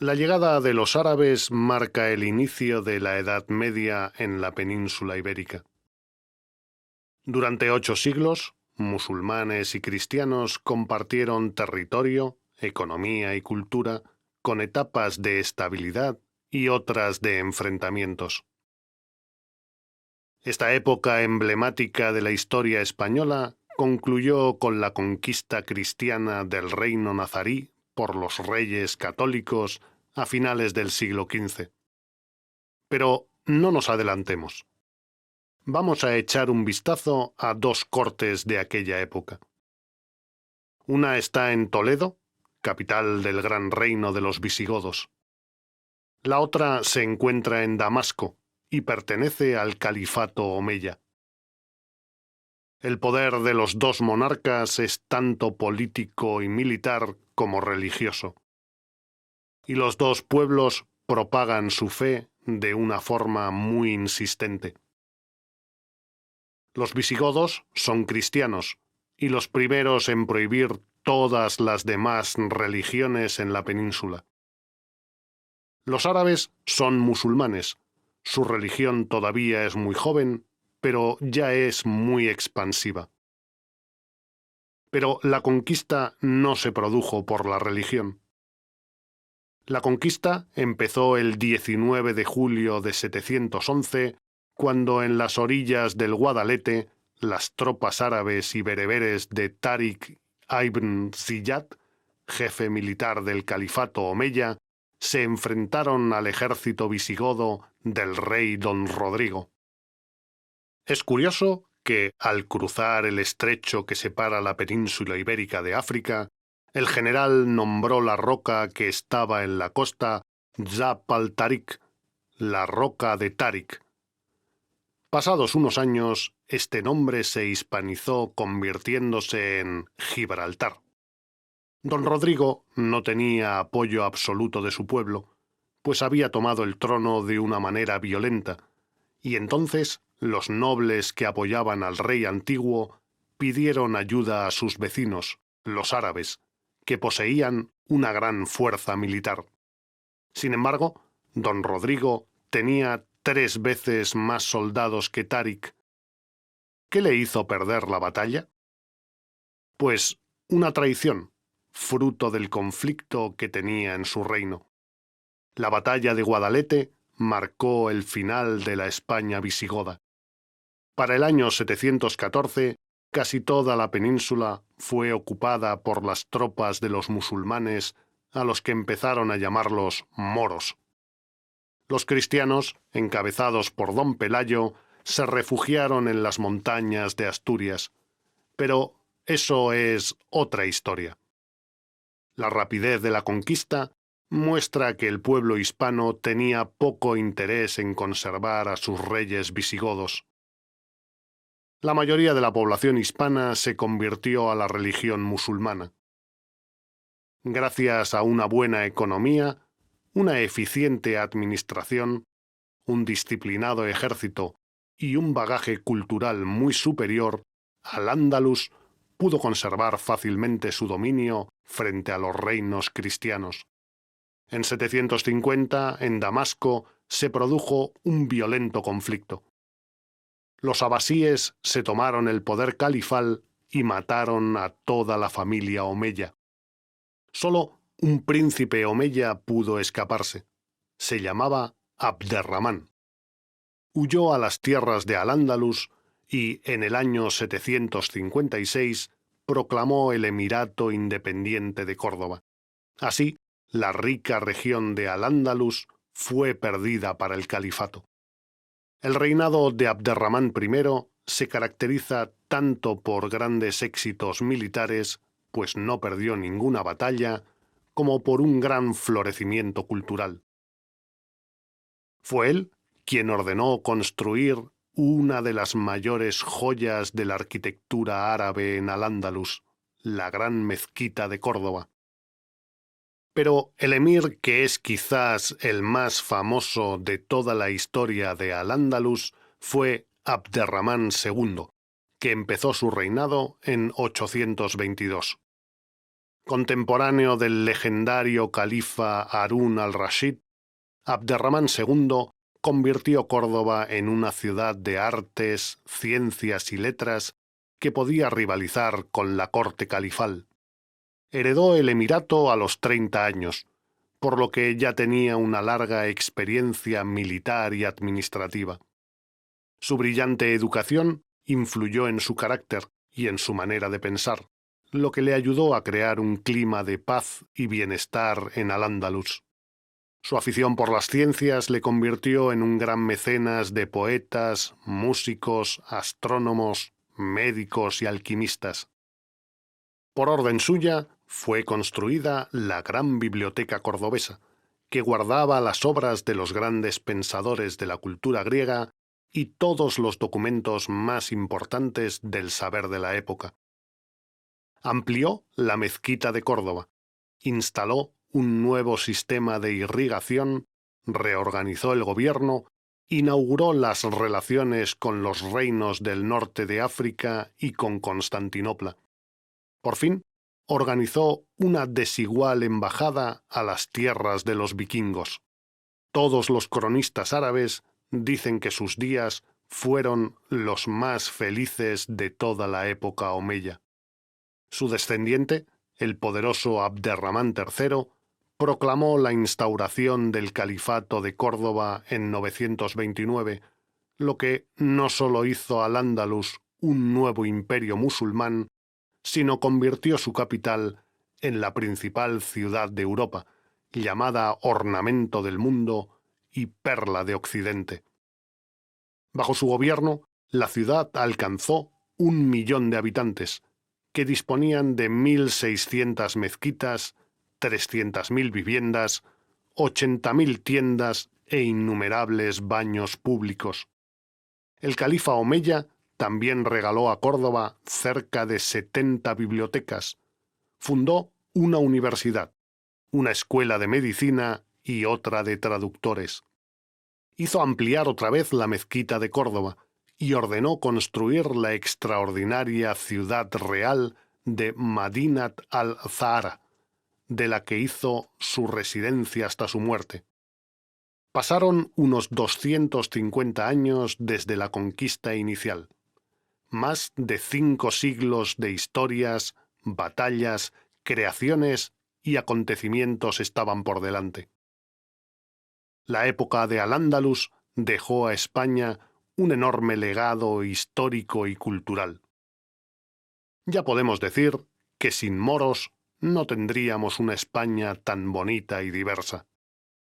La llegada de los árabes marca el inicio de la Edad Media en la península ibérica. Durante 8 siglos, musulmanes y cristianos compartieron territorio, economía y cultura, con etapas de estabilidad y otras de enfrentamientos. Esta época emblemática de la historia española concluyó con la conquista cristiana del reino nazarí por los reyes católicos a finales del siglo XV. Pero no nos adelantemos. Vamos a echar un vistazo a 2 cortes de aquella época. Una está en Toledo, capital del gran reino de los visigodos. La otra se encuentra en Damasco y pertenece al califato omeya. El poder de los 2 monarcas es tanto político y militar como religioso. Y los 2 pueblos propagan su fe de una forma muy insistente. Los visigodos son cristianos y los primeros en prohibir todas las demás religiones en la península. Los árabes son musulmanes. Su religión todavía es muy joven, pero ya es muy expansiva. Pero la conquista no se produjo por la religión. La conquista empezó el 19 de julio de 711, cuando en las orillas del Guadalete las tropas árabes y bereberes de Tariq ibn Ziyad, jefe militar del califato omeya, se enfrentaron al ejército visigodo del rey Don Rodrigo. Es curioso que, al cruzar el estrecho que separa la península ibérica de África, el general nombró la roca que estaba en la costa Zab al-Tariq, la roca de Tariq. Pasados unos años, este nombre se hispanizó convirtiéndose en Gibraltar. Don Rodrigo no tenía apoyo absoluto de su pueblo, pues había tomado el trono de una manera violenta, y entonces los nobles que apoyaban al rey antiguo pidieron ayuda a sus vecinos, los árabes, que poseían una gran fuerza militar. Sin embargo, don Rodrigo tenía 3 veces más soldados que Tariq. ¿Qué le hizo perder la batalla? Pues una traición, fruto del conflicto que tenía en su reino. La batalla de Guadalete marcó el final de la España visigoda. Para el año 714, casi toda la península fue ocupada por las tropas de los musulmanes, a los que empezaron a llamarlos moros. Los cristianos, encabezados por don Pelayo, se refugiaron en las montañas de Asturias. Pero eso es otra historia. La rapidez de la conquista muestra que el pueblo hispano tenía poco interés en conservar a sus reyes visigodos. La mayoría de la población hispana se convirtió a la religión musulmana. Gracias a una buena economía, una eficiente administración, un disciplinado ejército y un bagaje cultural muy superior, Al-Ándalus pudo conservar fácilmente su dominio frente a los reinos cristianos. En 750, en Damasco, se produjo un violento conflicto. Los abasíes se tomaron el poder califal y mataron a toda la familia omeya. Solo un príncipe omeya pudo escaparse. Se llamaba Abderramán. Huyó a las tierras de Al-Ándalus y, en el año 756, proclamó el Emirato Independiente de Córdoba. Así, la rica región de Al-Ándalus fue perdida para el califato. El reinado de Abderramán I se caracteriza tanto por grandes éxitos militares, pues no perdió ninguna batalla, como por un gran florecimiento cultural. Fue él quien ordenó construir una de las mayores joyas de la arquitectura árabe en Al-Ándalus, la Gran Mezquita de Córdoba. Pero el emir que es quizás el más famoso de toda la historia de Al-Ándalus fue Abderramán II, que empezó su reinado en 822. Contemporáneo del legendario califa Harún al-Rashid, Abderramán II convirtió Córdoba en una ciudad de artes, ciencias y letras que podía rivalizar con la corte califal. Heredó el emirato a los 30 años, por lo que ya tenía una larga experiencia militar y administrativa. Su brillante educación influyó en su carácter y en su manera de pensar, lo que le ayudó a crear un clima de paz y bienestar en Al-Ándalus. Su afición por las ciencias le convirtió en un gran mecenas de poetas, músicos, astrónomos, médicos y alquimistas. Por orden suya, fue construida la Gran Biblioteca Cordobesa, que guardaba las obras de los grandes pensadores de la cultura griega y todos los documentos más importantes del saber de la época. Amplió la Mezquita de Córdoba, instaló un nuevo sistema de irrigación, reorganizó el gobierno, inauguró las relaciones con los reinos del norte de África y con Constantinopla. Por fin, organizó una desigual embajada a las tierras de los vikingos. Todos los cronistas árabes dicen que sus días fueron los más felices de toda la época omeya. Su descendiente, el poderoso Abderramán III, proclamó la instauración del Califato de Córdoba en 929, lo que no solo hizo al Andalus un nuevo imperio musulmán, sino convirtió su capital en la principal ciudad de Europa, llamada Ornamento del Mundo y Perla de Occidente. Bajo su gobierno, la ciudad alcanzó 1 millón de habitantes, que disponían de 1.600 mezquitas, 300.000 viviendas, 80.000 tiendas e innumerables baños públicos. El califa omeya también regaló a Córdoba cerca de 70 bibliotecas. Fundó una universidad, una escuela de medicina y otra de traductores. Hizo ampliar otra vez la mezquita de Córdoba y ordenó construir la extraordinaria ciudad real de Madinat al-Zahara, de la que hizo su residencia hasta su muerte. Pasaron unos 250 años desde la conquista inicial. Más de 5 siglos de historias, batallas, creaciones y acontecimientos estaban por delante. La época de Al-Ándalus dejó a España un enorme legado histórico y cultural. Ya podemos decir que sin moros no tendríamos una España tan bonita y diversa.